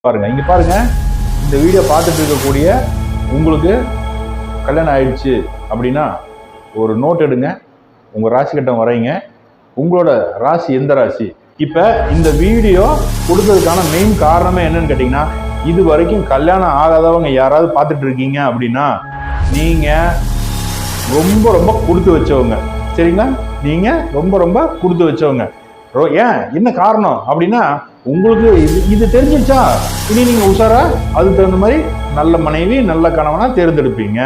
பாருங்க, இங்க பாருங்க. இந்த வீடியோ பார்த்துட்டு இருக்கக்கூடிய உங்களுக்கு கல்யாணம் ஆயிடுச்சு அப்படின்னா ஒரு நோட் எடுங்க, உங்க ராசி கட்டம் வரைங்க. உங்களோட ராசி எந்த ராசி? இப்ப இந்த வீடியோ கொடுத்ததுக்கான மெயின் காரணமே என்னன்னு கேட்டீங்கன்னா, இது வரைக்கும் கல்யாணம் ஆகாதவங்க யாராவது பார்த்துட்டு இருக்கீங்க அப்படின்னா நீங்க ரொம்ப ரொம்ப கொடுத்து வச்சவங்க. சரிங்களா? நீங்க ரொம்ப ரொம்ப கொடுத்து வச்சவங்க. ஏன் என்ன காரணம் அப்படின்னா, உங்களுக்கு இது தெரிஞ்சிச்சா இனி நீங்க உஷாரா அதுக்கு தகுந்த மாதிரி நல்ல மனைவி நல்ல கணவனா தேர்ந்தெடுப்பீங்க.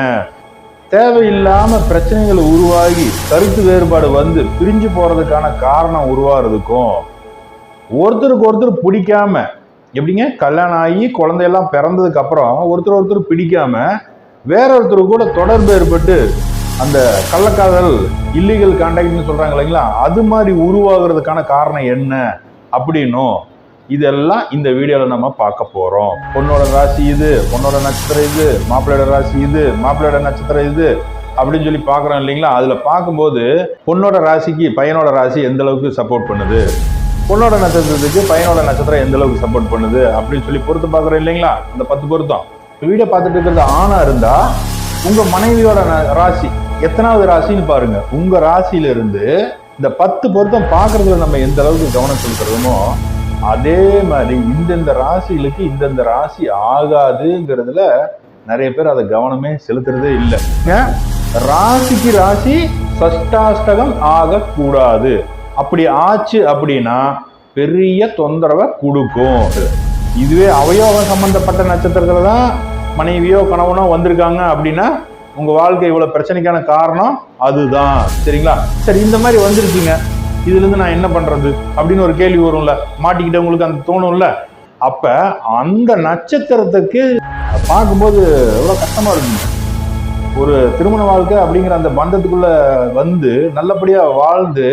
தேவையில்லாம பிரச்சனைகள் உருவாகி கருத்து வேறுபாடு வந்து பிரிஞ்சு போறதுக்கான காரணம் உருவாகிறதுக்கும், ஒருத்தருக்கு ஒருத்தர் பிடிக்காம, எப்படிங்க கல்யாணம் ஆகி குழந்தையெல்லாம் பிறந்ததுக்கு அப்புறம் ஒருத்தர் பிடிக்காம வேற ஒருத்தர் கூட தொடர்பு ஏற்பட்டு அந்த கள்ளக்காதல் இல்லீகல் கான்டாக்ட்னு சொல்றாங்க இல்லைங்களா, அது மாதிரி உருவாகிறதுக்கான காரணம் என்ன அப்படின்னும் இதெல்லாம் இந்த வீடியோல நம்ம பார்க்க போறோம். பொண்ணோட ராசி இது, பொண்ணோட நட்சத்திரம் இது, மாப்பிள்ளையோட ராசி இது, மாப்பிள்ளையோட நட்சத்திரம் இது அப்படின்னு சொல்லி பாக்குறோம் இல்லைங்களா. அதுல பார்க்கும்போது பொண்ணோட ராசிக்கு பையனோட ராசி எந்த அளவுக்கு சப்போர்ட் பண்ணுது, பொண்ணோட நட்சத்திரத்துக்கு பையனோட நட்சத்திரம் எந்த அளவுக்கு சப்போர்ட் பண்ணுது அப்படின்னு சொல்லி பொருத்தம் பாக்குறோம் இல்லைங்களா. அந்த 10 பொருத்தம் வீடியோ பார்த்துட்டு இருக்கிறது ஆணா இருந்தா உங்க மனைவியோட ராசி எத்தனாவது ராசின்னு பாருங்க. உங்க ராசியில இருந்து இந்த 10 பொருத்தம் பாக்குறதுல நம்ம எந்த அளவுக்கு கவனம் செலுத்துறோமோ அதே மாதிரி இந்தந்த ராசிகளுக்கு இந்தந்த ராசி ஆகாதுங்கிறதுல நிறைய பேர் அதை கவனமே செலுத்துறதே இல்லை. ராசிக்கு ராசி சஷ்டாஷ்டகம் ஆகக்கூடாது. அப்படி ஆச்சு அப்படின்னா பெரிய தொந்தரவை கொடுக்கும். இதுவே அவயோகம் சம்பந்தப்பட்ட நட்சத்திரத்துல தான் மனைவியோ கணவனோ வந்திருக்காங்க அப்படின்னா உங்க வாழ்க்கை இவ்வளவு பிரச்சனைக்கான காரணம் அதுதான். சரிங்களா? சரி, இந்த மாதிரி வந்திருக்கீங்க, இதுல இருந்து நான் என்ன பண்றது அப்படின்னு ஒரு கேள்வி வரும்ல, மாட்டிக்கிட்டவங்களுக்கு அந்த தோணும்ல. அப்ப அந்த நட்சத்திரத்துக்கு பார்க்கும்போது எவ்வளவு கஷ்டமா இருக்குங்க. ஒரு திருமண வாழ்க்கை அப்படிங்கிற அந்த பந்தத்துக்குள்ள வந்து நல்லபடியா வாழ்ந்து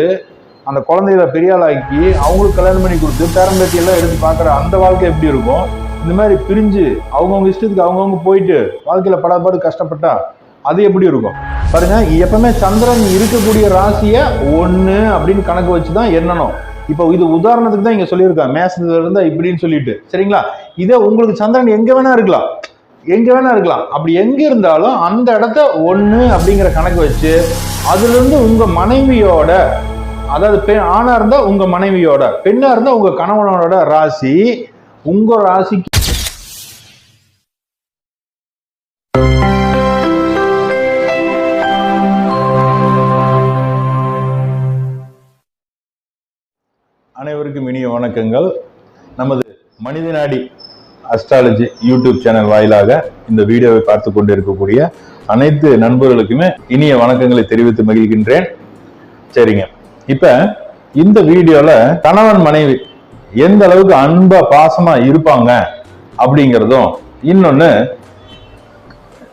அந்த குழந்தைகளை பெரிய ஆளாக்கி அவங்களுக்கு கல்யாணம் பண்ணி கொடுத்து பேரம்பேத்தி எல்லாம் எடுத்து பாக்குற அந்த வாழ்க்கை எப்படி இருக்கும்? இந்த மாதிரி பிரிஞ்சு அவங்கவுங்க இஷ்டத்துக்கு அவங்கவுங்க போயிட்டு வாழ்க்கையில படாபாடு கஷ்டப்பட்டா அது எப்படி இருக்கும் பாருங்க. எப்பவுமே சந்திரன் இருக்கக்கூடிய ராசிய 1 அப்படின்னு கணக்கு வச்சுதான் எண்ணணும். இப்போ இது உதாரணத்துக்கு தான் இங்க சொல்லியிருக்காங்க, மேசத்துல இருந்தா இப்படின்னு சொல்லிட்டு. சரிங்களா? இதே உங்களுக்கு சந்திரன் எங்க வேணா இருக்கலாம், எங்க வேணா இருக்கலாம். அப்படி எங்க இருந்தாலும் அந்த இடத்த 1 அப்படிங்கிற கணக்கு வச்சு அதுல இருந்து உங்க மனைவியோட, அதாவது ஆணா இருந்தா உங்க மனைவியோட, பெண்ணா இருந்தா உங்க கணவனோட ராசி உங்க ராசிக்கு அனைவருக்கும் இனிய வணக்கங்கள். நமது மனித நாடி அஸ்ட்ராலஜி யூடியூப் சேனல் வாயிலாக இந்த வீடியோவை பார்த்து கொண்டு இருக்கக்கூடிய அனைத்து நண்பர்களுக்குமே இனிய வணக்கங்களை தெரிவித்து மகிழ்கின்றேன். சரிங்க, இப்ப இந்த வீடியோல கணவன் மனைவி எந்த அளவுக்கு அன்பா பாசமா இருப்பாங்க அப்படிங்கிறதும், இன்னொன்னு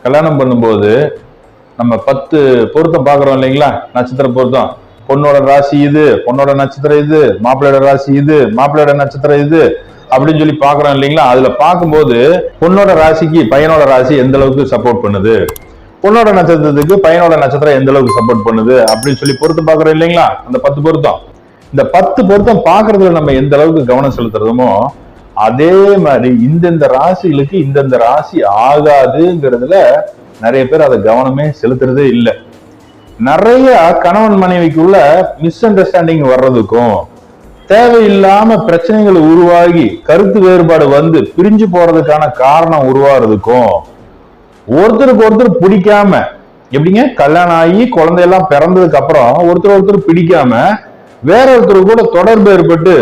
கல்யாணம் பண்ணும்போது நம்ம 10 பொருத்தம் பாக்குறோம் இல்லைங்களா, நட்சத்திர பொருத்தம். பொண்ணோட ராசி இது, பொண்ணோட நட்சத்திரம் இது, மாப்பிள்ளையோட ராசி இது, மாப்பிள்ளையோட நட்சத்திரம் இது அப்படின்னு சொல்லி பாக்குறோம் இல்லைங்களா. அதுல பார்க்கும்போது பொண்ணோட ராசிக்கு பையனோட ராசி எந்த அளவுக்கு சப்போர்ட் பண்ணுது, பொண்ணோட நட்சத்திரத்துக்கு பையனோட நட்சத்திரம் எந்த அளவுக்கு சப்போர்ட் பண்ணுது அப்படின்னு சொல்லி பொருத்தம் பாக்குறோம் இல்லைங்களா. அந்த 10 பொருத்தம், இந்த 10 பொருத்தம் பாக்குறதுல நம்ம எந்த அளவுக்கு கவனம் செலுத்துறோமோ அதே மாதிரி இந்தந்த ராசிகளுக்கு இந்தந்த ராசி ஆகாதுங்கிறதுல நிறைய பேர் அதை கவனமே செலுத்துறதே இல்லை. நிறைய கணவன் மனைவிக்குள்ள மிஸ் அண்டர்ஸ்டாண்டிங் வர்றதுக்கும், தேவையில்லாம பிரச்சனைகள் உருவாகி கருத்து வேறுபாடு வந்து பிரிஞ்சு போறதுக்கான காரணம் உருவாகிறதுக்கும், ஒருத்தருக்கு ஒருத்தர் பிடிக்காம, எப்படிங்க கல்யாணம் ஆகி குழந்தையெல்லாம் பிறந்ததுக்கு அப்புறம் ஒருத்தர் பிடிக்காம வேற ஒருத்தர் கூட தொடர்பு ஏற்பட்டு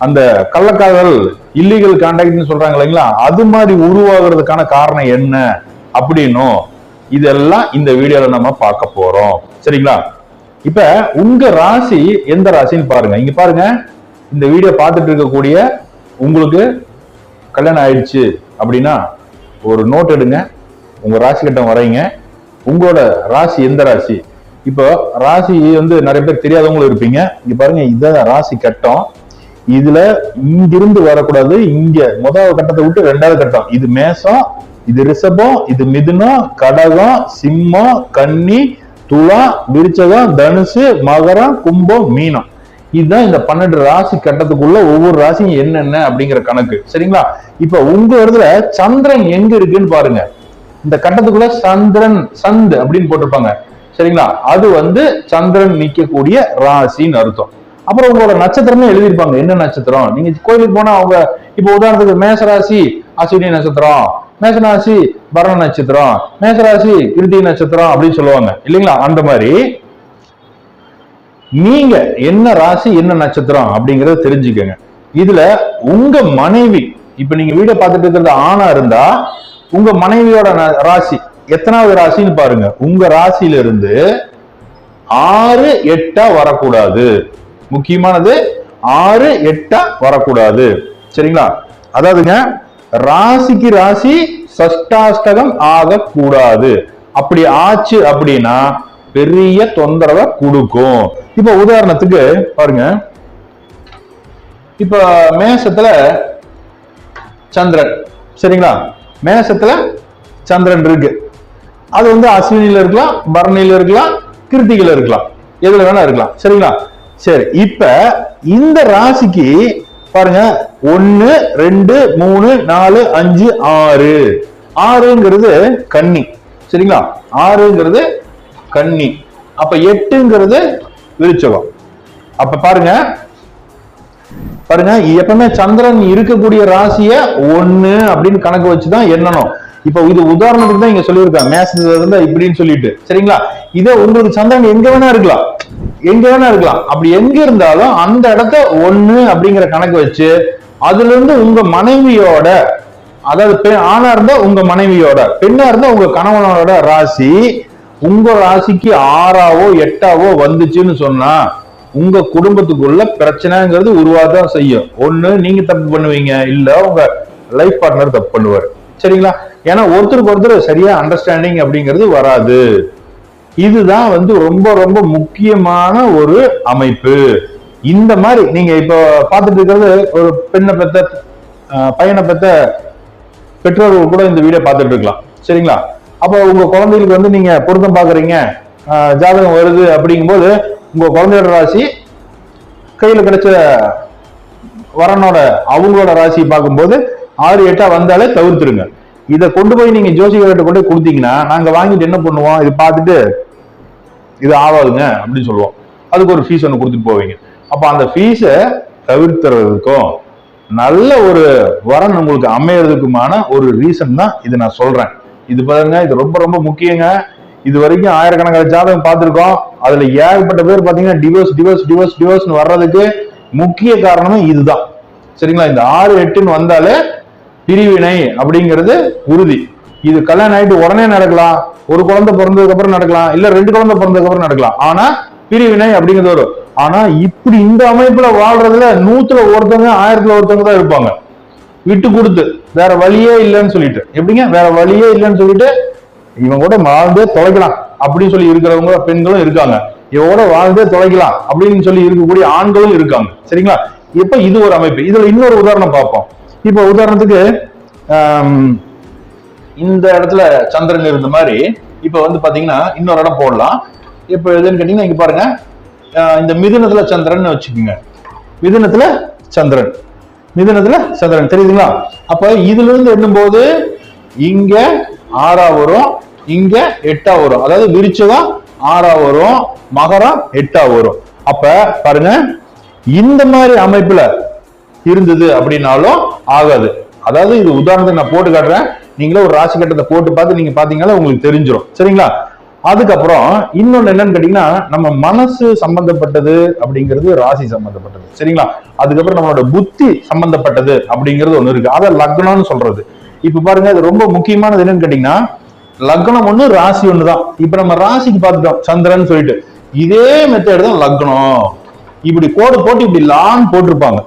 அந்த கள்ளக்காதல் இல்லீகல் கான்டாக்ட்னு சொல்றாங்க இல்லைங்களா, அது மாதிரி உருவாகிறதுக்கான காரணம் என்ன அப்படின்னும் இதெல்லாம் இந்த வீடியோல நம்ம பார்க்க போறோம். சரிங்களா? இப்ப உங்க ராசி எந்த ராசின்னு பாருங்க. இங்க பாருங்க, இந்த வீடியோ பார்த்துட்டு இருக்கக்கூடிய உங்களுக்கு கல்யாணம் ஆயிடுச்சு அப்படின்னா ஒரு நோட் எடுங்க, உங்க ராசி கட்டம் வரைங்க. உங்களோட ராசி எந்த ராசி? இப்போ ராசி வந்து நிறைய பேர் தெரியாதவங்களும் இருப்பீங்க. இங்க பாருங்க, இதான் ராசி கட்டம். இதுல இங்கிருந்து வரக்கூடாது, இங்க முதல் கட்டத்தை விட்டு 2வது கட்டம். இது மேசம், இது ரிஷபம், இது மிதுனம், கடகம், சிம்மம், கன்னி, துலா, விருச்சகம், தனுசு, மகரம், கும்பம், மீனம். இதுதான் இந்த 12 ராசி கட்டத்துக்குள்ள ஒவ்வொரு ராசியும் என்னென்ன அப்படிங்கிற கணக்கு. சரிங்களா? இப்ப உங்க இடத்துல சந்திரன் எங்க இருக்குன்னு பாருங்க. இந்த கட்டத்துக்குள்ள சந்திரன் சந்த் அப்படின்னு போட்டிருப்பாங்க. சரிங்களா? அது சந்திரன் நிக்கக்கூடிய ராசின்னு அர்த்தம். அப்புறம் உங்களோட நட்சத்திரமே எழுதியிருப்பாங்க. என்ன நட்சத்திரம்? நீங்க கோயிலுக்கு போனா அவங்க இப்ப உதாரணத்துக்கு மேசராசி அஸ்வினி நட்சத்திரம், மேசராசி பரண நட்சத்திரம், மேசராசி கிருத்திகை நட்சத்திரம் அப்படின்னு சொல்லுவாங்க இல்லைங்களா? அந்த மாதிரி நீங்க என்ன ராசி என்ன நட்சத்திரம் அப்படிங்கறத தெரிஞ்சுக்கங்க. இதுல உங்க மனைவி, இப்ப நீங்க வீட பார்த்துட்டு இருக்கிறது ஆணா இருந்தா உங்க மனைவியோட ராசி எத்தனாவது ராசின்னு பாருங்க. உங்க ராசியில இருந்து 6 8 வரக்கூடாது. முக்கியமானது 6 8 வரக்கூடாது. சரிங்களா? அதாவதுங்க ராசிக்கு ராசி சஷ்டாஷ்டகம் ஆகக்கூடாது. அப்படி ஆச்சு அப்படின்னா பெரிய தொந்தரவை கொடுக்கும். இப்ப உதாரணத்துக்கு பாருங்க, இப்ப மேசத்துல சந்திரன், சரிங்களா? மேசத்துல சந்திரன் இருக்கு. அது அஸ்வினில இருக்கலாம், பரணியில இருக்கலாம், கிருத்திகையில இருக்கலாம், எதுல வேணா இருக்கலாம். சரிங்களா? சரி, இப்ப இந்த ராசிக்கு பாருங்க 1 2 3 4 5 6. 6ங்கிறது கன்னி. சரிங்களா? 6ங்கிறது கன்னி. அப்ப 8ங்கிறது விருச்சகம். அப்ப பாருங்க எப்பவுமே சந்திரன் இருக்கக்கூடிய ராசிய 1 அப்படின்னு கணக்கு வச்சுதான் எண்ணணும். இப்ப இது உதாரணத்துக்கு தான் இங்க சொல்லியிருக்காங்க மேசத்துல இருந்தா இப்படின்னு சொல்லிட்டு. சரிங்களா? இதை உங்களுக்கு சந்திரன் எங்க வேணா இருக்கலாம், எங்க வேணா இருக்கலாம். அப்படி எங்க இருந்தாலும் அந்த இடத்த 1 அப்படிங்கிற கணக்கு வச்சு அதுல இருந்து உங்க மனைவியோட, அதாவது ஆணா இருந்தா உங்க மனைவியோட, பெண்ணா இருந்தா உங்க கணவனோட ராசி உங்க ராசிக்கு 6ஆவோ 8ஆவோ வந்துச்சுன்னு சொன்னா உங்க குடும்பத்துக்குள்ள பிரச்சனைங்கிறது உருவாதான் செய்யும். ஒண்ணு நீங்க தப்பு பண்ணுவீங்க, இல்ல உங்க லைஃப் பார்ட்னர் தப்பு பண்ணுவார். சரிங்களா? ஏன்னா ஒருத்தருக்கு ஒருத்தர் சரியா அண்டர்ஸ்டாண்டிங் அப்படிங்கிறது வராது. இதுதான் ரொம்ப ரொம்ப முக்கியமான ஒரு அமைப்பு. இந்த மாதிரி நீங்க இப்ப பார்த்துட்டு இருக்கிறது ஒரு பெண்ணை பெத்த பையனை பெத்த பெற்றோர்கள் கூட இந்த வீடியோ பார்த்துட்டு இருக்கலாம். சரிங்களா? அப்போ உங்க குழந்தைகளுக்கு நீங்க பொருத்தம் பாக்குறீங்க, ஜாதகம் வருது அப்படிங்கும்போது உங்க குழந்தையோட ராசி கையில கிடைச்ச வரனோட அவங்களோட ராசி பார்க்கும்போது 6 8 வந்தாலே தவிர்த்துருங்க. இதை கொண்டு போய் நீங்க ஜோசியர்கிட்ட கொண்டு போய் கொடுத்தீங்கன்னா நாங்க வாங்கிட்டு என்ன பண்ணுவோம், இது பார்த்துட்டு இது ஆகாதுங்க அப்படின்னு சொல்லுவோம். அதுக்கு ஒரு ஃபீஸ் ஒன்று கொடுத்துட்டு போவீங்க. அப்ப அந்த ஃபீஸை தவிர்த்துறதுக்கும் நல்ல ஒரு வரன் உங்களுக்கு அமையறதுக்குமான ஒரு ரீசன் தான் இது நான் சொல்றேன். இது பாருங்க, இது ரொம்ப ரொம்ப முக்கியங்க. இது வரைக்கும் ஆயிரக்கணக்கான ஜாதகம் பார்த்திருக்கோம். அதுல ஏகப்பட்ட பேர் பாத்தீங்கன்னா டிவோர்ஸ் டிவோர்ஸ் டிவோர்ஸ் டிவோர்ஸ் வர்றதுக்கு முக்கிய காரணமும் இதுதான். சரிங்களா? இந்த 6 8 வந்தாலே பிரிவினை அப்படிங்கிறது உறுதி. இது கல்யாணம் ஆயிட்டு உடனே நடக்கலாம், ஒரு குழந்தை பிறந்ததுக்கு அப்புறம் நடக்கலாம், இல்ல 2 குழந்தை பிறந்ததுக்கு அப்புறம் நடக்கலாம். ஆனா பிரிவினை அப்படிங்கிறது வரும். ஆனா இப்படி இந்த அமைப்புல வாழ்றதுல 100ல ஒருத்தவங்க 1000ல ஒருத்தவங்க தான் இருப்பாங்க. விட்டு கொடுத்து வேற வழியே இல்லைன்னு சொல்லிட்டு, எப்படிங்க வேற வழியே இல்லைன்னு சொல்லிட்டு இவங்க கூட வாழ்ந்தே தொலைக்கலாம் அப்படின்னு சொல்லி இருக்கிறவங்க பெண்களும் இருக்காங்க. இவங்களோட வாழ்ந்தே தொலைக்கலாம் அப்படின்னு சொல்லி இருக்கக்கூடிய ஆண்களும் இருக்காங்க. சரிங்களா? இப்ப இது ஒரு அமைப்பு. இதுல இன்னொரு உதாரணம் பார்ப்போம். இப்ப உதாரணத்துக்கு இந்த இடத்துல சந்திரன் இருந்த மாதிரி இப்ப பாத்தீங்கன்னா இன்னொரு இடம் போடலாம். இப்ப எதுன்னு கேட்டீங்கன்னா இங்க பாருங்க, இந்த மிதுனத்துல சந்திரன் வச்சுக்கோங்க. மிதுனத்துல சந்திரன், மிதுனத்துல சந்திரன் தெரியுதுங்களா? அப்ப இதுல இருந்து எண்ணும்போது இங்க 6 வரும், இங்க 8 வரும். அதாவது விருச்சிகம் 6 வரும், மகரம் 8 வரும். அப்ப பாருங்க, இந்த மாதிரி அமைப்புல இருந்தது அப்படின்னாலும் ஆகாது. அதாவது இது உதாரணத்துக்கு நான் போட்டு காட்டுறேன், நீங்களே ஒரு ராசி கட்டத்தை போட்டு பார்த்து நீங்க பாத்தீங்கன்னா உங்களுக்கு தெரிஞ்சிடும். சரிங்களா? அதுக்கப்புறம் இன்னொன்னு என்னன்னு கேட்டீங்கன்னா, நம்ம மனசு சம்பந்தப்பட்டது அப்படிங்கிறது ராசி சம்பந்தப்பட்டது. சரிங்களா? அதுக்கப்புறம் நம்மளோட புத்தி சம்பந்தப்பட்டது அப்படிங்கிறது ஒண்ணு இருக்கு, அதை லக்னம்னு சொல்றது. இப்ப பாருங்க, இது ரொம்ப முக்கியமானது என்னன்னு கேட்டீங்கன்னா, லக்னம் ஒண்ணு ராசி ஒண்ணுதான். இப்ப நம்ம ராசிக்கு பார்த்துட்டோம் சந்திரன் சொல்லிட்டு, இதே மெத்தட் தான் லக்னம். இப்படி கோடு போட்டு இப்படி லான் போட்டிருப்பாங்க.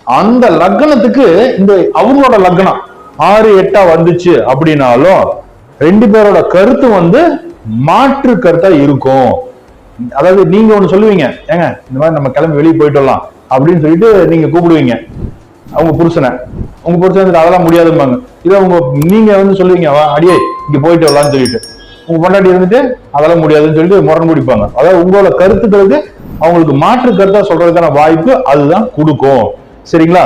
அந்த லக்னத்துக்கு இந்த அவங்களோட லக்னம் 6 8 வந்துச்சு அப்படின்னாலும் 2 பேரோட கருத்து மாற்று கருத்தா இருக்கும். அதாவது நீங்க ஒண்ணு சொல்லுவீங்க, ஏங்க இந்த மாதிரி நம்ம கிளம்பி வெளியே போயிட்டு வரலாம் அப்படின்னு சொல்லிட்டு நீங்க கூப்பிடுவீங்க அவங்க புருஷனை. உங்க புருஷன் அதெல்லாம் முடியாதும்பாங்க. இதை நீங்க சொல்லுவீங்க, அடியே இங்க போயிட்டு வரலாம்னு சொல்லிட்டு உங்க பொண்டாட்டி அதெல்லாம் முடியாதுன்னு சொல்லிட்டு முரண் பிடிப்பாங்க. அதாவது உங்களோட கருத்துக்களுக்கு அவங்களுக்கு மாற்று கருத்தா சொல்றதுக்கான வாய்ப்பு அதுதான் கொடுக்கும். சரிங்களா?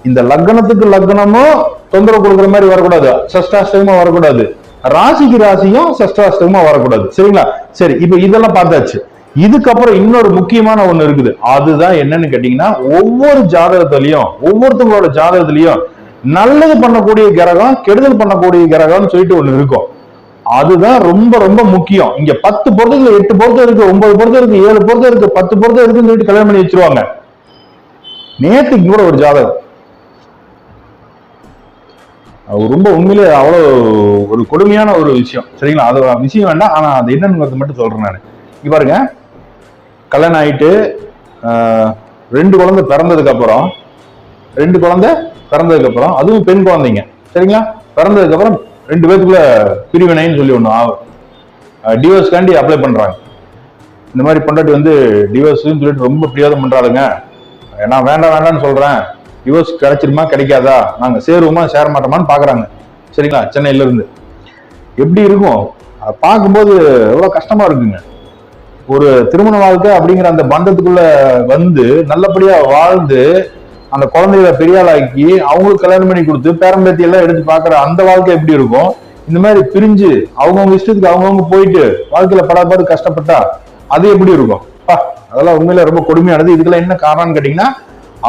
இந்த லக்னத்துக்கு லக்னமும் தொந்தரவு கொடுக்குற மாதிரி வரக்கூடாது, சஷ்டாஷ்டகமா வரக்கூடாது, ராசிக்கு ராசியும் சஷ்டாஷ்டகமா வரக்கூடாது. சரிங்களா? சரி, இப்ப இதெல்லாம் பார்த்தாச்சு. இதுக்கப்புறம் இன்னொரு முக்கியமான ஒண்ணு இருக்குது. அதுதான் என்னன்னு கேட்டீங்கன்னா, ஒவ்வொரு ஜாதகத்திலையும் ஒவ்வொருத்தவங்களோட ஜாதகத்திலையும் நல்லது பண்ணக்கூடிய கிரகம், கெடுதல் பண்ணக்கூடிய கிரகம்னு சொல்லிட்டு ஒண்ணு இருக்கும். அதுதான் ரொம்ப ரொம்ப முக்கியம். இங்க 10 பொருத்தத்துல 8 பொருத்தம் இருக்கு, 9 பொருத்தம் இருக்கு, 7 பொருத்தம் இருக்கு, 10 பொருத்தம் இருக்குன்னு சொல்லிட்டு கல்யாணம் பண்ணி வச்சிருவாங்க. நேற்றுக்கு கூட ஒரு ஜாதகம் ரொம்ப உண்மையிலே அவ்வளவு ஒரு கொடுமையான ஒரு விஷயம். சரிங்களா? அது விஷயம் வேண்டாம், ஆனா அது என்னன்னு மட்டும் சொல்றேன் நான். இங்க பாருங்க, கல்யாணம் ஆயிட்டு 2 குழந்தை பிறந்ததுக்கு அப்புறம் அதுவும் பெண் குழந்தைங்க. சரிங்களா? பிறந்ததுக்கு அப்புறம் 2 பேருக்குள்ள பிரிவினைன்னு சொல்லி ஒண்ணு டிவோர்ஸ்காண்டி அப்ளை பண்றாங்க. இந்த மாதிரி பொண்டாட்டி வந்து டிவோர்ஸ் சொல்லிட்டு ரொம்ப பிரியாதம் பண்றாளுங்க, நான் வேண்டாம்னு சொல்றேன், டிவோர்ஸ் கிடைச்சிருமா கிடைக்காதா, நாங்க சேருவோமா சேர மாட்டோமான்னு பாக்குறாங்க. சரிங்களா? சென்னையில இருந்து எப்படி இருக்கும் பார்க்கும்போது எவ்வளவு கஷ்டமா இருக்குங்க. ஒரு திருமண வாழ்க்கை அப்படிங்கிற அந்த பந்தத்துக்குள்ள வந்து நல்லபடியா வாழ்ந்து அந்த குழந்தைகளை பெரியாளாக்கி அவங்களுக்கு கல்யாணம் பண்ணி கொடுத்து பேரம்பேத்தி எல்லாம் எடுத்து பாக்குற அந்த வாழ்க்கை எப்படி இருக்கும்? இந்த மாதிரி பிரிஞ்சு அவங்கவுங்க இஷ்டத்துக்கு அவங்கவுங்க போயிட்டு வாழ்க்கையில படாபாடு கஷ்டப்பட்டா அது எப்படி இருக்கும்? அதெல்லாம் உண்மையில ரொம்ப கொடுமையானது. இதுக்கெல்லாம் என்ன காரணம்னு கேட்டீங்கன்னா,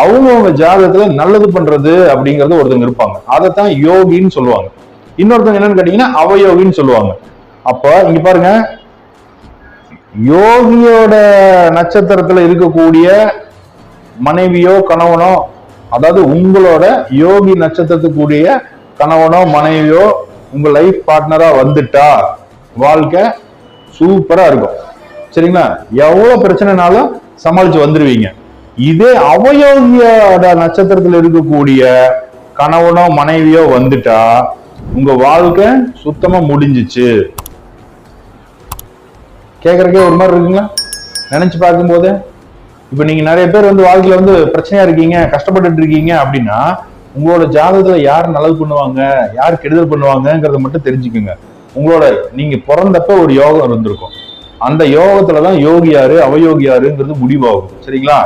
அவங்கவுங்க ஜாதகத்துல நல்லது பண்றது அப்படிங்கறது ஒருத்தவங்க இருப்பாங்க, அதைத்தான் யோகின்னு சொல்லுவாங்க. இன்னொருத்தவங்க என்னன்னு கேட்டீங்கன்னா அவயோகின்னு சொல்லுவாங்க. அப்ப இங்க பாருங்க, யோகியோட நட்சத்திரத்துல இருக்கக்கூடிய மனைவியோ கணவனோ, அதாவது உங்களோட யோகி நட்சத்திரத்துக்குரிய கணவனோ மனைவியோ உங்க லைஃப் பார்ட்னரா வந்துட்டா வாழ்க்கை சூப்பரா இருக்கும். சரிங்களா? எவ்வளவு பிரச்சனைனாலும் சமாளிச்சு வந்துருவீங்க. இதே அவயோகியோட நட்சத்திரத்துல இருக்கக்கூடிய கணவனோ மனைவியோ வந்துட்டா உங்க வாழ்க்கை சுத்தமா முடிஞ்சிச்சு. கேக்குறக்கே ஒரு மாதிரி இருக்குங்களா நினைச்சு பார்க்கும் போது? இப்ப நீங்க நிறைய பேர் வந்து வாழ்க்கையில வந்து பிரச்சனையா இருக்கீங்க, கஷ்டப்பட்டு இருக்கீங்க அப்படின்னா உங்களோட ஜாதகத்துல யார் நல்லது பண்ணுவாங்க, யார் கெடுதல் பண்ணுவாங்கங்கறத மட்டும் தெரிஞ்சுக்குங்க. உங்களோட நீங்க பிறந்தப்ப ஒரு யோகம் இருந்திருக்கும், அந்த யோகத்துலதான் யோகி யாரு அவயோகி யாருங்கிறது முடிவாகும். சரிங்களா?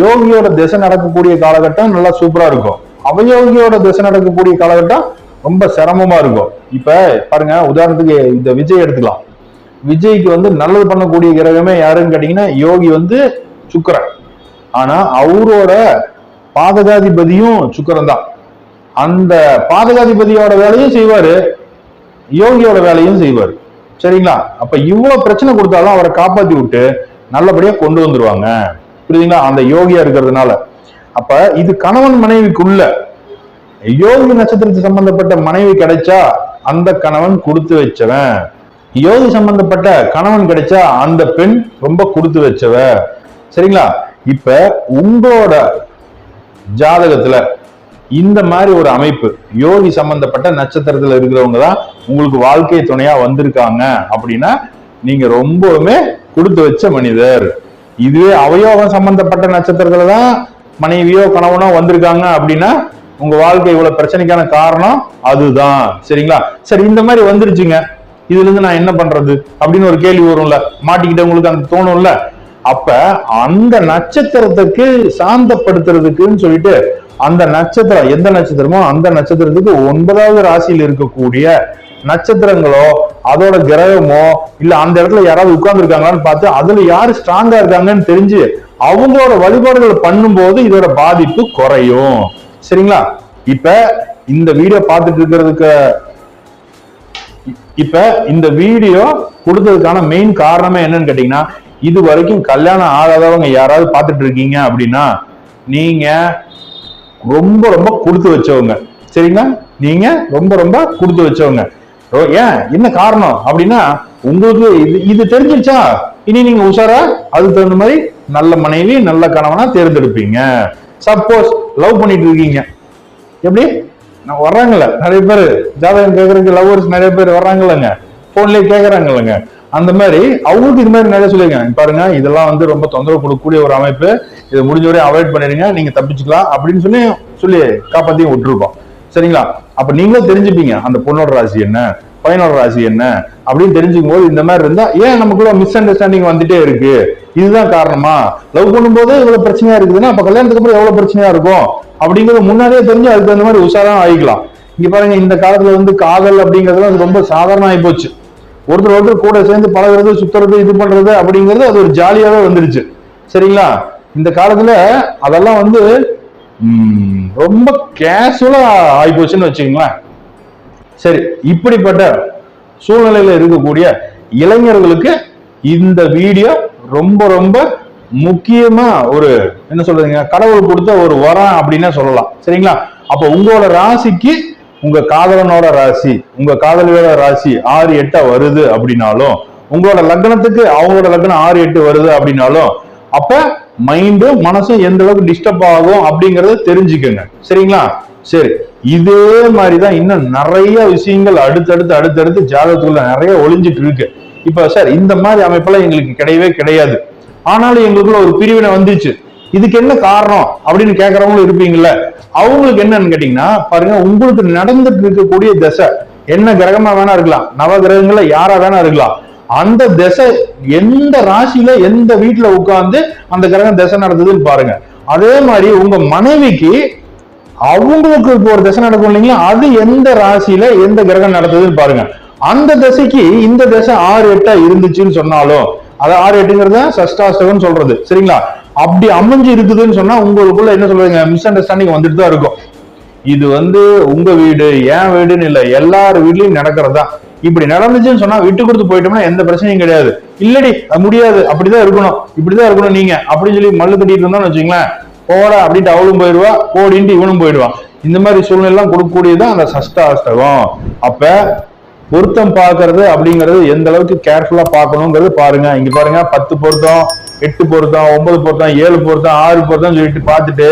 யோகியோட திசை நடக்கக்கூடிய காலகட்டம் நல்லா சூப்பரா இருக்கும், அவயோகியோட திசை நடக்கக்கூடிய காலகட்டம் ரொம்ப சிரமமா இருக்கும். இப்ப பாருங்க, உதாரணத்துக்கு இந்த விஜய் எடுத்துக்கலாம். விஜய்க்கு வந்து நல்லது பண்ணக்கூடிய கிரகமே யாருன்னு கேட்டீங்கன்னா யோகி வந்து சுக்கிரன். ஆனா அவரோட பாதகாதிபதியும் சுக்கிரன் தான். அந்த பாதகாதிபதியோட வேலையும் செய்வாரு, யோகியோட வேலையும் செய்வாரு. சரிங்களா? அப்ப இவ்வளவு பிரச்சனை கொடுத்தாலும் அவரை காப்பாத்தி விட்டு நல்லபடியா கொண்டு வந்துருவாங்க. புரியுதுங்களா? அந்த யோகியா இருக்கிறதுனால. அப்ப இது கணவன் மனைவிக்குள்ள யோகி நட்சத்திரத்துக்கு சம்பந்தப்பட்ட மனைவி கிடைச்சா அந்த கணவன் கொடுத்து வச்சவன், யோகி சம்பந்தப்பட்ட கணவன் கிடைச்சா அந்த பெண் ரொம்ப கொடுத்து வச்சவ. சரிங்களா? இப்ப உங்களோட ஜாதகத்துல இந்த மாதிரி ஒரு அமைப்பு, யோகி சம்பந்தப்பட்ட நட்சத்திரத்துல இருக்கிறவங்க தான் உங்களுக்கு வாழ்க்கை துணையா வந்திருக்காங்க அப்படின்னா நீங்க ரொம்பவுமே கொடுத்து வச்ச மனிதர். இதுவே அவயோகம் சம்பந்தப்பட்ட நட்சத்திரத்துல தான் மனைவியோ கணவனோ வந்திருக்காங்க அப்படின்னா உங்க வாழ்க்கை இவ்வளவு பிரச்சனைக்கான காரணம் அதுதான். சரிங்களா? சரி, இந்த மாதிரி வந்துருச்சுங்க, இதுல இருந்து நான் என்ன பண்றது அப்படின்னு ஒரு கேள்வி வரும்ல, மாட்டிக்கிட்டவங்களுக்கு அந்த தோணும்ல. அப்ப அந்த நட்சத்திரத்துக்கு சாந்தப்படுத்துறதுக்குன்னு சொல்லிட்டு அந்த நட்சத்திரம் எந்த நட்சத்திரமோ அந்த நட்சத்திரத்துக்கு 9வது ராசியில் இருக்கக்கூடிய நட்சத்திரங்களோ அதோட கிரகமோ இல்ல அந்த இடத்துல யாராவது உட்கார்ந்து இருக்காங்களான்னு பார்த்து அதுல யாரு ஸ்ட்ராங்கா இருக்காங்கன்னு தெரிஞ்சு அவங்களோட வழிபாடுகள் பண்ணும்போது இதோட பாதிப்பு குறையும். சரிங்களா? இப்ப இந்த வீடியோ பார்த்துட்டு இருக்கிறதுக்கு இப்ப இந்த வீடியோ கொடுத்ததுக்கான மெயின் காரணமே என்னன்னு கேட்டீங்கன்னா, இது வரைக்கும் கல்யாணம் ஆகாதவங்க யாராவது பார்த்துட்டு இருக்கீங்க அப்படின்னா நீங்க ரொம்ப ரொம்ப கொடுத்து வச்சவங்க. சரிங்களா? நீங்க ரொம்ப ரொம்ப கொடுத்து வச்சவங்க. ஏன் என்ன காரணம் அப்படின்னா உங்களுக்கு இது தெரிஞ்சிருச்சா, இனி நீங்க உஷாரா அதுக்கு தகுந்த மாதிரி நல்ல மனைவி நல்ல கணவனா தேர்ந்தெடுப்பீங்க. சப்போஸ் லவ் பண்ணிட்டு இருக்கீங்க, எப்படி வர்றாங்கல்ல நிறைய பேர் ஜாதகம் கேட்கறதுக்கு லவ்வர்ஸ் நிறைய பேர் வர்றாங்கல்லங்க, போன்லயே கேட்கறாங்கல்லங்க, அந்த மாதிரி அவங்களுக்கு இது மாதிரி நிறைய சொல்லிருக்காங்க. பாருங்க, இதெல்லாம் வந்து ரொம்ப தொந்தரவு கொடுக்கக்கூடிய ஒரு அமைப்பு, இதை முடிஞ்ச வரையும் அவாய்ட் பண்ணிடுங்க, நீங்க தப்பிச்சுக்கலாம் அப்படின்னு சொல்லி காப்பாத்தையும் விட்டுருக்கோம். சரிங்களா? அப்ப நீங்களும் தெரிஞ்சுப்பீங்க அந்த பொண்ணோட ராசி என்ன, பயனோட ராசி என்ன அப்படின்னு தெரிஞ்சுக்கும் போது இந்த மாதிரி இருந்தா ஏன் நமக்குள்ள மிஸ் அண்டர்ஸ்டாண்டிங் வந்துட்டே இருக்கு, இதுதான் காரணமா, லவ் பண்ணும்போது இவ்வளவு பிரச்சனையா இருக்குதுன்னா அப்ப கல்யாணத்துக்கு அப்புறம் எவ்வளவு பிரச்சனையா இருக்கும் அப்படிங்கறது முன்னாடியே தெரிஞ்சு அதுக்கு அந்த மாதிரி உஷாரா ஆகிக்கலாம். இங்க பாருங்க, இந்த காலத்துல காதல் அப்படிங்கறது ரொம்ப சாதாரண ஆகி போச்சு. ஒருத்தர் கூட சேர்ந்து பழகிறது, சுத்துறது, இது பண்றது அப்படிங்கிறது அது ஒரு ஜாலியாவே வந்துருச்சு. சரிங்களா? இந்த காலத்துல அதெல்லாம் ரொம்ப கேஷுவலா ஆயிப்போச்சுன்னு வச்சுக்கோங்களேன். சரி, இப்படிப்பட்ட சூழ்நிலையில இருக்கக்கூடிய இளைஞர்களுக்கு இந்த வீடியோ ரொம்ப ரொம்ப முக்கியமா ஒரு என்ன சொல்றீங்க, கடவுள் கொடுத்த ஒரு வரம் அப்படின்னே சொல்லலாம். சரிங்களா? அப்ப உங்களோட ராசிக்கு உங்க காதலனோட ராசி, உங்க காதலியோட ராசி 6-8 வருது அப்படின்னாலும், உங்களோட லக்னத்துக்கு அவங்களோட லக்னம் 6-8 வருது அப்படின்னாலும், அப்ப மைண்டும் மனசும் எந்த அளவுக்கு டிஸ்டர்ப் ஆகும் அப்படிங்கறத தெரிஞ்சுக்கங்க. சரிங்களா? சரி, இதே மாதிரிதான் இன்னும் நிறைய விஷயங்கள் அடுத்தடுத்து ஜாதகத்துக்குள்ள நிறைய ஒளிஞ்சிட்டு இருக்கு. இப்ப சார் இந்த மாதிரி அமைப்பெல்லாம் எங்களுக்கு கிடையவே கிடையாது, ஆனாலும் எங்களுக்குள்ள ஒரு பிரிவினை வந்துச்சு, இதுக்கு என்ன காரணம் அப்படின்னு கேட்கறவங்களும் இருப்பீங்கல்ல. அவங்களுக்கு என்னன்னு கேட்டீங்கன்னா, பாருங்க, உங்களுக்கு நடந்துட்டு இருக்கக்கூடிய திசை என்ன கிரகமா வேணா இருக்கலாம், நவ கிரகங்கள்ல யாரா வேணா இருக்கலாம், அந்த திசை எந்த ராசியில எந்த வீட்டுல உட்கார்ந்து அந்த கிரகம் திசை நடந்ததுன்னு பாருங்க. அதே மாதிரி உங்க மனைவிக்கு அவங்களுக்கு இப்போ ஒரு திசை நடக்கும் இல்லைங்களா, அது எந்த ராசியில எந்த கிரகம் நடந்ததுன்னு பாருங்க. அந்த திசைக்கு இந்த திசை 6-8 இருந்துச்சுன்னு சொன்னாலும், அது 6-8ங்கிறத சஷ்டாஷ்டகம் சொல்றது. சரிங்களா? அப்படி அமைஞ்சு இருக்குதுன்னு சொன்னா உங்களுக்குள்ள என்ன சொல்றீங்க, மிஸ் அண்டர்ஸ்டாண்டிங் வந்துட்டு தான் இருக்கும். இது உங்க வீடு என் வீடுன்னு இல்ல, எல்லார் வீட்லயும் நடக்கிறதா. இப்படி நடந்துச்சுன்னு சொன்னா விட்டு கொடுத்து போயிட்டோம்னா எந்த பிரச்சனையும் கிடையாது. இல்லடி முடியாது, அப்படிதான் இருக்கணும், இப்படிதான் இருக்கணும் நீங்க அப்படின்னு சொல்லி மல்லு கட்டிட்டு இருந்தோம்னு வச்சுங்களேன், போடா அப்படின்ட்டு அவளும் போயிடுவா, போடின்ட்டு இவனும் போயிடுவான். இந்த மாதிரி சூழ்நிலை எல்லாம் கொடுக்கக்கூடியதான் அந்த சஷ்டாஷ்டகம். அப்ப பொருத்தம் பாக்குறது அப்படிங்கிறது எந்த அளவுக்கு கேர்ஃபுல்லா பார்க்கணுங்கிறது பாருங்க. இங்க பாருங்க, 10 பொருத்தம், 8 பொருத்தம், 9 பொருத்தம், 7 பொருத்தம், 6 பொருத்தம் சொல்லிட்டு பார்த்துட்டு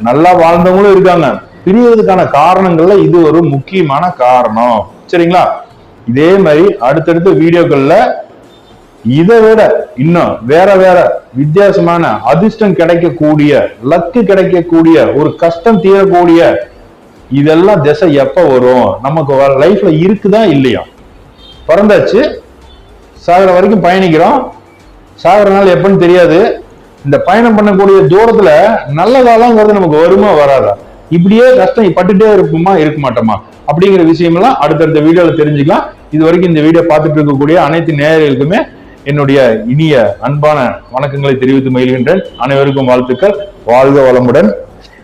நல்லா வாழ்ந்தவங்களும் இருக்காங்க. பிரிவதற்கான காரணங்கள்ல இது ஒரு முக்கியமான காரணம். சரிங்களா? இதே மாதிரி அடுத்தடுத்த வீடியோக்கள்ல இதை விட இன்னும் வேற வேற வித்தியாசமான அதிர்ஷ்டம் கிடைக்கக்கூடிய, லக்கு கிடைக்கக்கூடிய, ஒரு கஷ்டம் தீரக்கூடிய இதெல்லாம் திசை எப்ப வரும், நமக்கு லைஃப்ல இருக்குதா இல்லையா, பிறந்தாச்சு சாகிற வரைக்கும் பயணிக்கிறோம், சாகிற நாள் எப்பன்னு தெரியாது, இந்த பயணம் பண்ணக்கூடிய தூரத்துல நல்ல காலங்கிறது நமக்கு வருமா வராதா, இப்படியே கஷ்டம் பட்டுட்டே இருப்போமா இருக்க மாட்டோமா அப்படிங்கிற விஷயமெல்லாம் அடுத்தடுத்த வீடியோல தெரிஞ்சுக்கலாம். இது வரைக்கும் இந்த வீடியோ பார்த்துட்டு இருக்கக்கூடிய அனைத்து நேயர்களுக்குமே என்னுடைய இனிய அன்பான வணக்கங்களை தெரிவித்து மகிழ்கின்றேன். அனைவருக்கும் வாழ்த்துக்கள், வாழ்க வளமுடன்.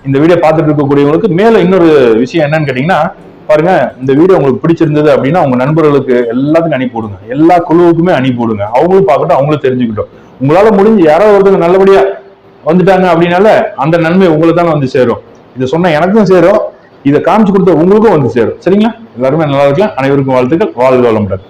இந்த வீடியோ பார்த்துட்டு இருக்கக்கூடியவங்களுக்கு மேல இன்னொரு விஷயம் என்னன்னு கேட்டீங்கன்னா, பாருங்க, இந்த வீடியோ உங்களுக்கு பிடிச்சிருந்தது அப்படின்னா உங்க நண்பர்களுக்கு எல்லாத்துக்கும் அனுப்பி விடுங்க, எல்லா குழுவுக்குமே அனுப்பி விடுங்க, அவங்களும் பார்க்கட்டும், அவங்களும் தெரிஞ்சுக்கிட்டோம். உங்களால முடிஞ்சு யாராவது ஒருத்தங்க நல்லபடியா வந்துட்டாங்க அப்படின்னால அந்த நன்மை உங்களுக்கு தானே சேரும். இதை சொன்ன எனக்கும் சேரும், இதை காமிச்சு கொடுத்த உங்களுக்கும் சேரும். சரிங்களா? எல்லாருமே நல்லா இருக்கலாம். அனைவருக்கும் வாழ்த்துக்கள், வாழ்க வளமுடன்.